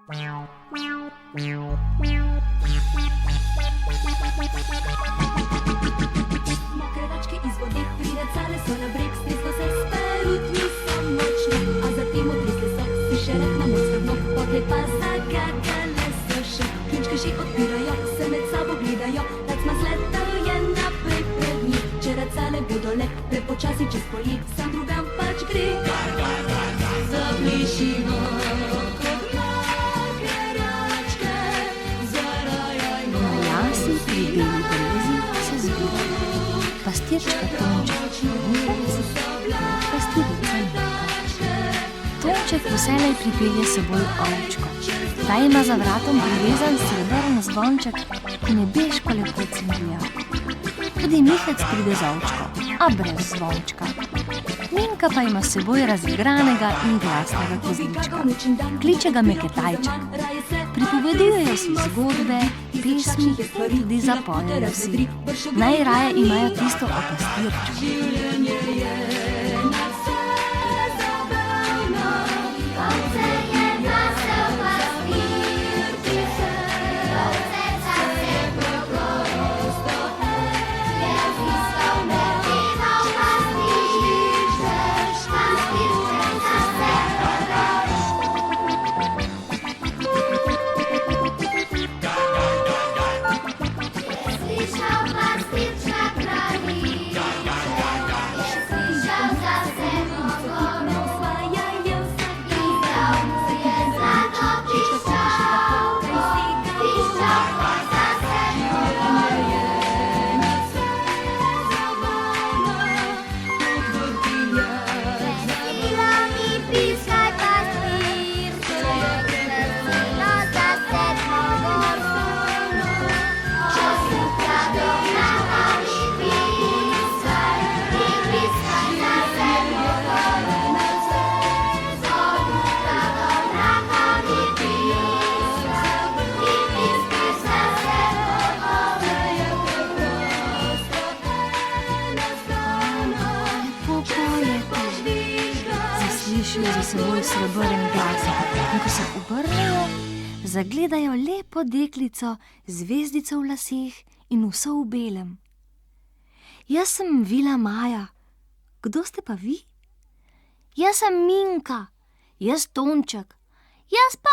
Mokre račke iz vode, priracale so na breg, stresle se s perutmi so močno, a zatem otresle so si še reknemo skrbno, potlej pa zagagale so še, Kljunčke že odpirajo, se med sabo gledajo, uzletov je naprej pred njim, če racale bodo le prepočasi čez polje, sam drugam pač gre. Zaplešimo kot mokre račke, zarajajmo. Na jasi pri beli brezi se zbira pastirčka Tonček, pastirica Mokre. Tonček vselej pripelje s seboj ovčko. Ta ima za vratom privezan srebrn zvonček, ki nebeško lepo cimrija. Tudi Mihec pride z ovčko, a brez zvončka. Minka pa ima s seboj razigranega in glasnega kozlička. Kliče ga Meketajček. Pripovedujejo si zgodbe, pesmi, tudi zapojejo si. Najraje imajo tisto o pastirčku. Slišijo za seboj srebrn glas in ko se obrnejo, zagledajo lepo deklico z zvezdico v laseh in vso v belem. Jaz sem Vila Maja. Kdo ste pa vi? Jaz sem Minka. Jaz Tonček. Jaz pa